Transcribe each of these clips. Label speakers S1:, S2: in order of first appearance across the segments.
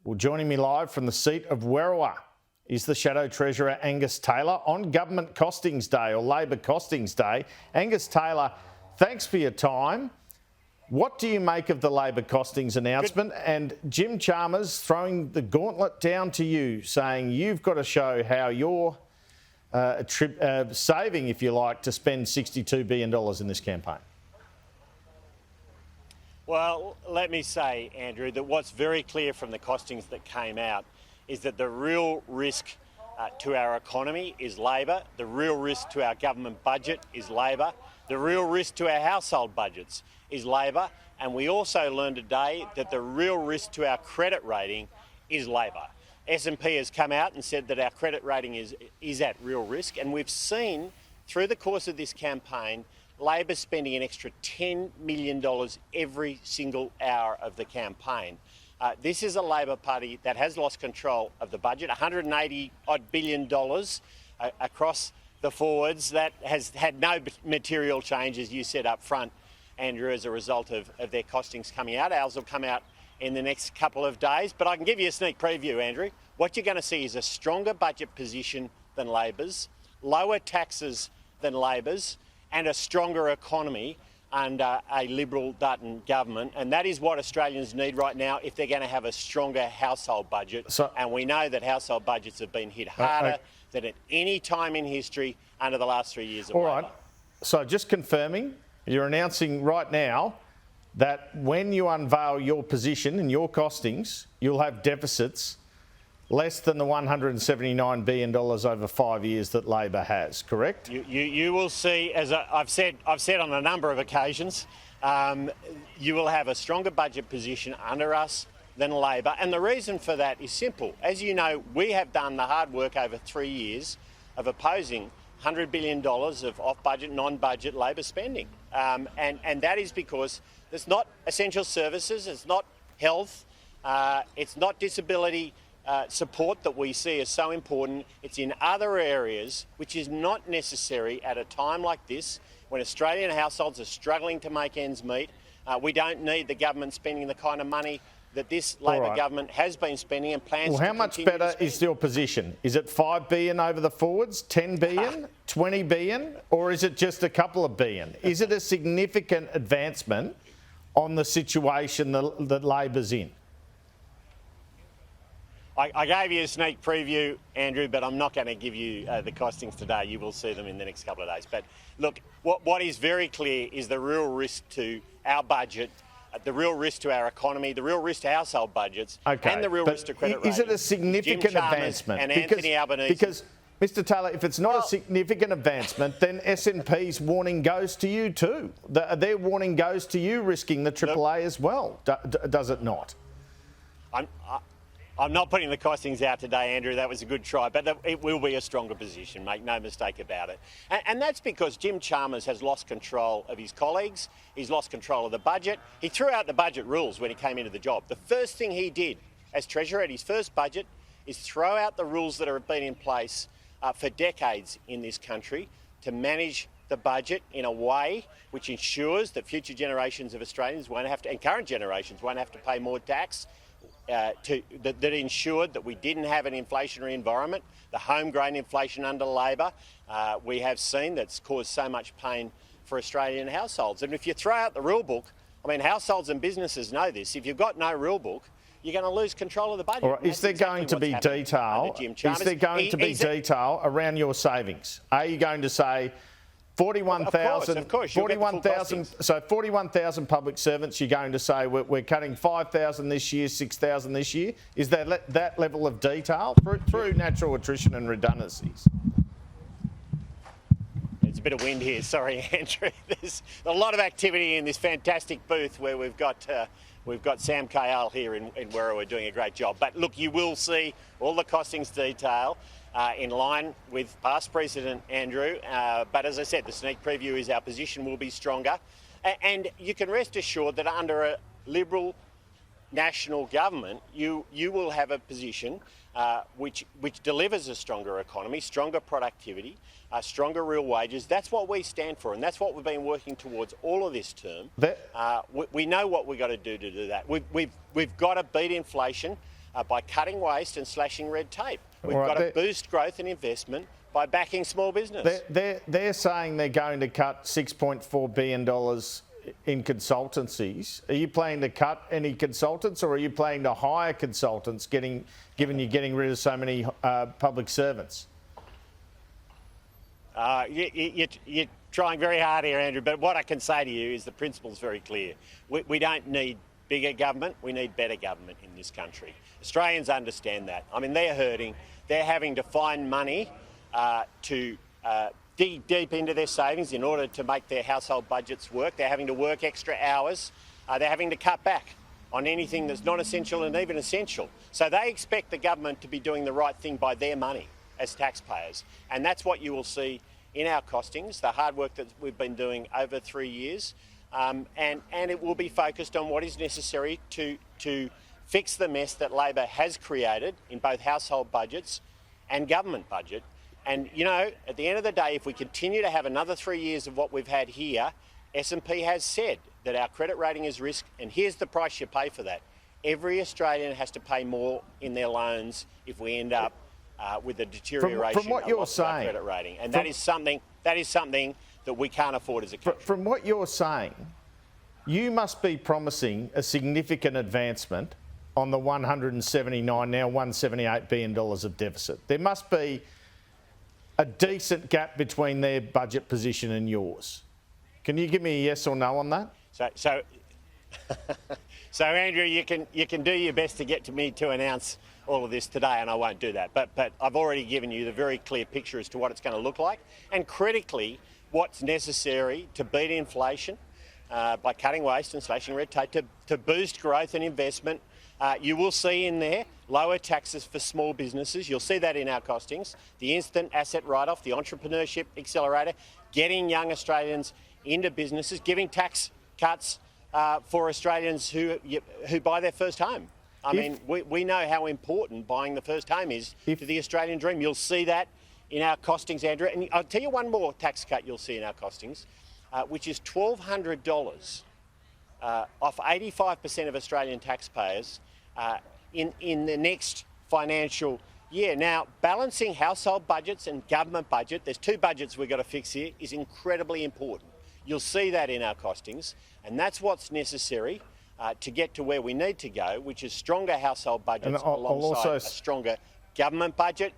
S1: Well, joining me live from the seat of Werriwa is the Shadow Treasurer Angus Taylor on Government Costings Day or Labor Costings Day. Angus Taylor, thanks for your time. What do you make of the Labor costings announcement? And Jim Chalmers throwing the gauntlet down to you, saying you've got to show how you're saving, if you like, to spend $62 billion in this campaign.
S2: Well, let me say, Andrew, that what's very clear from the costings that came out is that the real risk to our economy is Labor, the real risk to our government budget is Labor, the real risk to our household budgets is Labor, and we also learned today that the real risk to our credit rating is Labor. S&P has come out and said that our credit rating is at real risk, and we've seen through the course of this campaign Labor spending an extra $10 million every single hour of the campaign. This is a Labor Party that has lost control of the budget, $180-odd billion across the forwards. That has had no material change, as you said up front, Andrew, as a result of their costings coming out. Ours will come out in the next couple of days. But I can give you a sneak preview, Andrew. What you're going to see is a stronger budget position than Labor's, lower taxes than Labor's, and a stronger economy under a Liberal Dutton government. And that is what Australians need right now if they're going to have a stronger household budget. And we know that household budgets have been hit harder than at any time in history under the last 3 years of Labor.
S1: All right. So just confirming, you're announcing right now that when you unveil your position and your costings, you'll have deficits less than the $179 billion over 5 years that Labor has, correct?
S2: You will see, as I've said on a number of occasions, you will have a stronger budget position under us than Labor. And the reason for that is simple. As you know, we have done the hard work over 3 years of opposing $100 billion of off-budget, non-budget Labor spending. And that is because it's not essential services, it's not health, it's not disability support that we see as so important. It's in other areas which is not necessary at a time like this when Australian households are struggling to make ends meet. We don't need the government spending the kind of money that this Labor government has been spending and plans to continue to spend.
S1: How much better is your position? Is it $5 billion over the forwards, $10 billion, $20 billion, or is it just a couple of billion? Is it a significant advancement on the situation that Labor's in?
S2: I gave you a sneak preview, Andrew, but I'm not going to give you the costings today. You will see them in the next couple of days. But look, what is very clear is the real risk to our budget, the real risk to our economy, the real risk to household budgets, and the real risk to credit rating.
S1: Is it a significant advancement?
S2: And Anthony Albanese.
S1: Because, Mr. Taylor, if it's not a significant advancement, then S&P's warning goes to you too. Their warning goes to you, risking the AAA as well, does it not?
S2: I'm not putting the costings out today, Andrew. That was a good try, but it will be a stronger position, make no mistake about it. And that's because Jim Chalmers has lost control of his colleagues. He's lost control of the budget. He threw out the budget rules when he came into the job. The first thing he did as Treasurer at his first budget is throw out the rules that have been in place for decades in this country to manage the budget in a way which ensures that future generations of Australians won't have to, and current generations won't have to pay more tax. That ensured that we didn't have an inflationary environment, the homegrown inflation under Labor we have seen that's caused so much pain for Australian households. And if you throw out the rule book, I mean, households and businesses know this, if you've got no rule book, you're going to lose control of the budget.
S1: All right. Is there going to be detail? Is there going to be detail around your savings? Are you going to say 41,000,
S2: of course,
S1: 41,000. So 41,000 public servants. You're going to say we're cutting 5,000 this year, 6,000 this year. Is there that level of detail through natural attrition and redundancies?
S2: There's a bit of wind here. Sorry, Andrew. There's a lot of activity in this fantastic booth where we've got Sam Kayal here in Werriwa doing a great job. But look, you will see all the costings detail. In line with past precedent, Andrew. But as I said, the sneak preview is our position will be stronger. And you can rest assured that under a Liberal national government, you will have a position which delivers a stronger economy, stronger productivity, stronger real wages. That's what we stand for, and that's what we've been working towards all of this term. We know what we've got to do that. We've got to beat inflation. by cutting waste and slashing red tape. We've
S1: Right,
S2: got to boost growth and investment by backing small business.
S1: They're saying they're going to cut $6.4 billion in consultancies. Are you planning to cut any consultants, or are you planning to hire consultants, given you're getting rid of so many public servants?
S2: You're trying very hard here, Andrew, but what I can say to you is the principle's very clear. We don't need bigger government, we need better government in this country. Australians understand that. I mean, they're hurting. They're having to find money to dig deep into their savings in order to make their household budgets work. They're having to work extra hours. They're having to cut back on anything that's not essential and even essential. So they expect the government to be doing the right thing by their money as taxpayers. And that's what you will see in our costings, the hard work that we've been doing over 3 years. And it will be focused on what is necessary to fix the mess that Labor has created in both household budgets and government budget. And, you know, at the end of the day, if we continue to have another 3 years of what we've had here, S&P has said that our credit rating is risk, and here's the price you pay for that. Every Australian has to pay more in their loans if we end up with a deterioration
S1: from what you're
S2: of our
S1: saying,
S2: credit rating. And that is something that we can't afford as a country.
S1: From what you're saying, you must be promising a significant advancement on the $179, now $178 billion of deficit. There must be a decent gap between their budget position and yours. Can you give me a yes or no on that?
S2: So Andrew, you can do your best to get to me to announce all of this today, and I won't do that. But I've already given you the very clear picture as to what it's going to look like, and critically, what's necessary to beat inflation by cutting waste and slashing red tape, to boost growth and investment. You will see in there lower taxes for small businesses. You'll see that in our costings. The instant asset write-off, the entrepreneurship accelerator, getting young Australians into businesses, giving tax cuts for Australians who buy their first home. I mean, we know how important buying the first home is to the Australian dream. You'll see that in our costings, Andrew. And I'll tell you one more tax cut you'll see in our costings, which is $1,200 off 85% of Australian taxpayers in the next financial year. Now, balancing household budgets and government budget, there's two budgets we've got to fix here, is incredibly important. You'll see that in our costings, and that's what's necessary to get to where we need to go, which is stronger household budgets alongside a stronger government budget.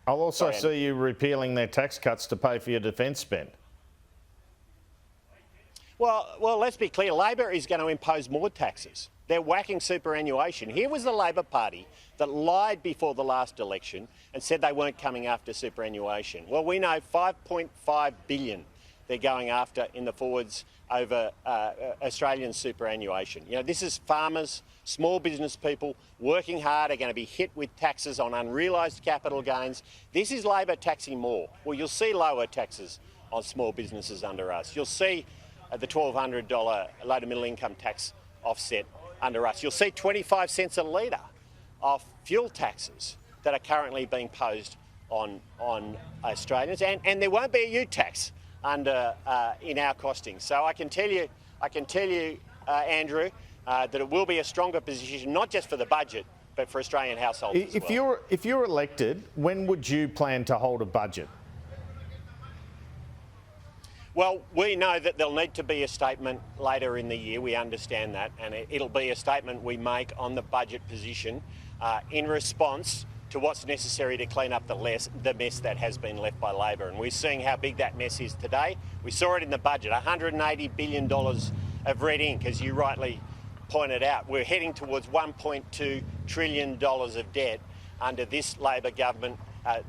S1: I'll also see you repealing their tax cuts to pay for your defence spend.
S2: Well, let's be clear. Labor is going to impose more taxes. They're whacking superannuation. Here was the Labor Party that lied before the last election and said they weren't coming after superannuation. Well, we know $5.5 billion they're going after in the forwards over Australian superannuation. You know, this is farmers, small business people working hard, are going to be hit with taxes on unrealised capital gains. This is Labor taxing more. Well, you'll see lower taxes on small businesses under us. You'll see the $1,200 low to middle income tax offset under us. You'll see 25 cents a litre of fuel taxes that are currently being posed on Australians, and there won't be a ute tax under in our costings. So I can tell you, Andrew, that it will be a stronger position, not just for the budget, but for Australian households as well.
S1: If you're elected, when would you plan to hold a budget?
S2: Well, we know that there'll need to be a statement later in the year. We understand that, and it'll be a statement we make on the budget position in response to what's necessary to clean up the mess that has been left by Labor. And we're seeing how big that mess is today. We saw it in the budget, $180 billion of red ink, as you rightly pointed out. We're heading towards $1.2 trillion of debt under this Labor government,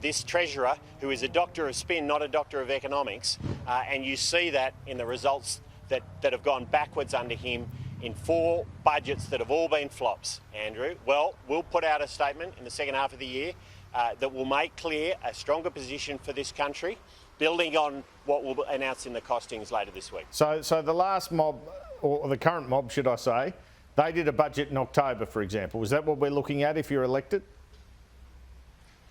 S2: this Treasurer, who is a doctor of spin, not a doctor of economics. And you see that in the results that have gone backwards under him in 4 budgets that have all been flops, Andrew. Well, we'll put out a statement in the second half of the year that will make clear a stronger position for this country, building on what we'll announce in the costings later this week.
S1: So the last mob, or the current mob, should I say, they did a budget in October, for example. Is that what we're looking at if you're elected?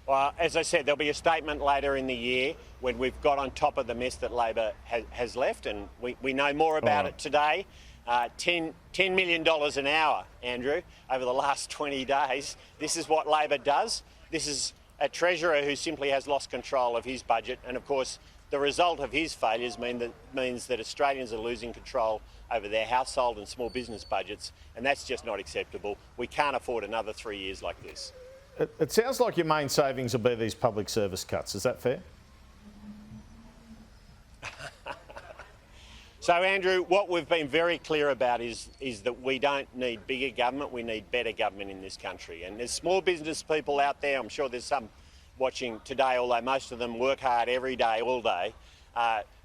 S2: Well, as I said, there'll be a statement later in the year when we've got on top of the mess that Labor has left, and we know more about it today $10 million an hour, Andrew, over the last 20 days. This is what Labor does. This is a Treasurer who simply has lost control of his budget. And of course, the result of his failures means that Australians are losing control over their household and small business budgets. And that's just not acceptable. We can't afford another 3 years like this.
S1: It sounds like your main savings will be these public service cuts. Is that fair?
S2: So, Andrew, what we've been very clear about is that we don't need bigger government, we need better government in this country. And there's small business people out there, I'm sure there's some watching today, although most of them work hard every day, all day,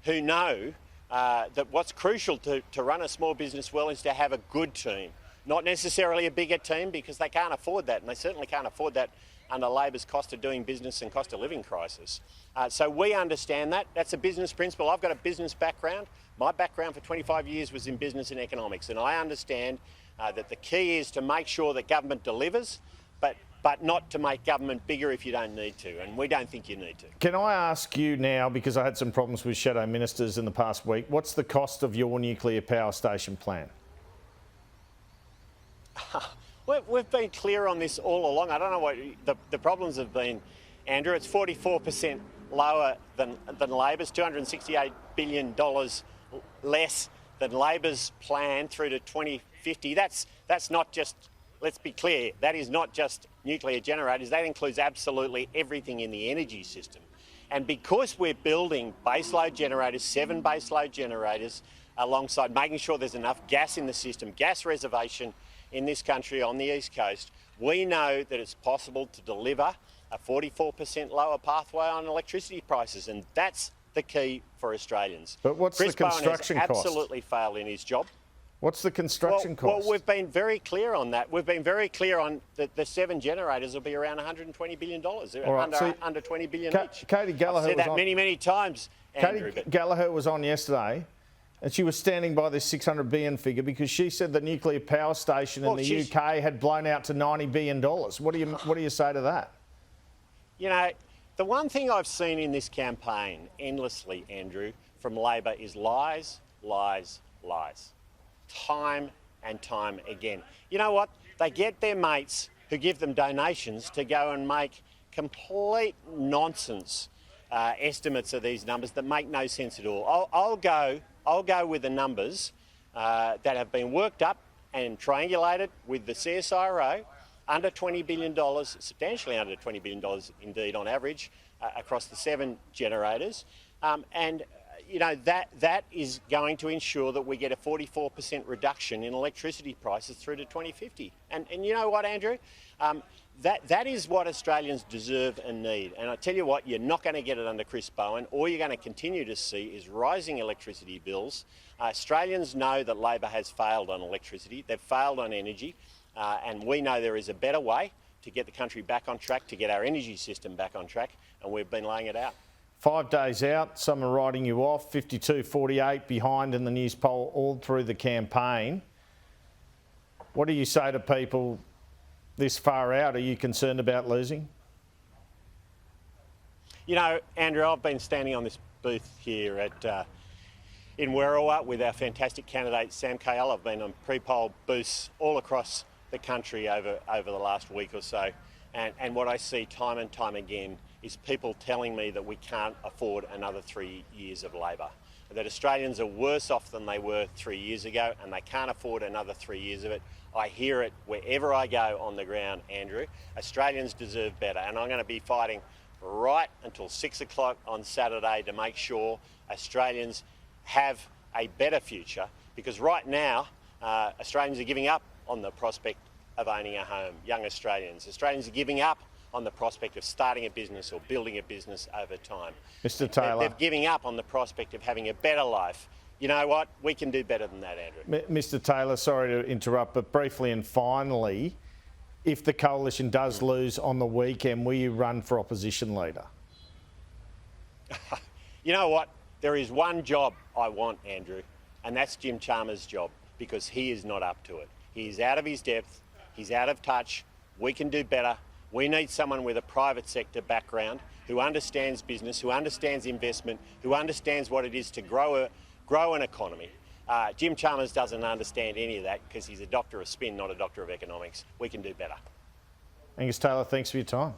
S2: who know that what's crucial to run a small business well is to have a good team. Not necessarily a bigger team, because they can't afford that, and they certainly can't afford that under Labor's cost of doing business and cost of living crisis. So we understand that. That's a business principle. I've got a business background. My background for 25 years was in business and economics, and I understand that the key is to make sure that government delivers, but not to make government bigger if you don't need to, and we don't think you need to.
S1: Can I ask you now, because I had some problems with shadow ministers in the past week, what's the cost of your nuclear power station plan?
S2: We've been clear on this all along. I don't know what the problems have been, Andrew. It's 44% lower than Labor's, $268 billion less than Labor's plan through to 2050. That's not just, let's be clear, that is not just nuclear generators. That includes absolutely everything in the energy system. And because we're building baseload generators, 7 baseload generators, alongside making sure there's enough gas in the system, gas reservation in this country on the East Coast, we know that it's possible to deliver a 44% lower pathway on electricity prices, and that's the key for Australians.
S1: But what's the construction cost?
S2: Chris Bowen has absolutely failed in his job.
S1: What's the construction cost?
S2: Well, we've been very clear on that. We've been very clear on that the 7 generators will be around $120 billion, under $20 billion each.
S1: Katie Gallagher
S2: I've said that many times, Andrew.
S1: Katie Gallagher was on yesterday, and she was standing by this 600 billion figure because she said the nuclear power station in the UK had blown out to $90 billion. What do you say to that?
S2: You know, the one thing I've seen in this campaign endlessly, Andrew, from Labor is lies, lies, lies. Time and time again. You know what? They get their mates who give them donations to go and make complete nonsense estimates of these numbers that make no sense at all. I'll go with the numbers that have been worked up and triangulated with the CSIRO, under $20 billion, substantially under $20 billion indeed on average across the 7 generators. And you know, that is going to ensure that we get a 44% reduction in electricity prices through to 2050. And you know what, Andrew? That is what Australians deserve and need. And I tell you what, you're not going to get it under Chris Bowen. All you're going to continue to see is rising electricity bills. Australians know that Labor has failed on electricity. They've failed on energy. And we know there is a better way to get the country back on track, to get our energy system back on track. And we've been laying it out.
S1: 5 days out, some are writing you off, 52-48 behind in the news poll all through the campaign. What do you say to people this far out? Are you concerned about losing?
S2: You know, Andrew, I've been standing on this booth here in Werriwa with our fantastic candidate Sam Kayal. I've been on pre-poll booths all across the country over the last week or so. And what I see time and time again is people telling me that we can't afford another 3 years of Labor, that Australians are worse off than they were 3 years ago and they can't afford another 3 years of it. I hear it wherever I go on the ground, Andrew. Australians deserve better, and I'm going to be fighting right until 6 o'clock on Saturday to make sure Australians have a better future, because right now Australians are giving up on the prospect of owning a home. Young Australians are giving up on the prospect of starting a business or building a business over time.
S1: Mr. Taylor.
S2: They're giving up on the prospect of having a better life. You know what? We can do better than that, Andrew.
S1: Mr. Taylor, sorry to interrupt, but briefly and finally, if the coalition does lose on the weekend, will you run for opposition leader?
S2: You know what? There is one job I want, Andrew, and that's Jim Chalmers' job, because he is not up to it. He's out of his depth. He's out of touch. We can do better. We need someone with a private sector background who understands business, who understands investment, who understands what it is to grow an economy. Jim Chalmers doesn't understand any of that because he's a doctor of spin, not a doctor of economics. We can do better.
S1: Angus Taylor, thanks for your time.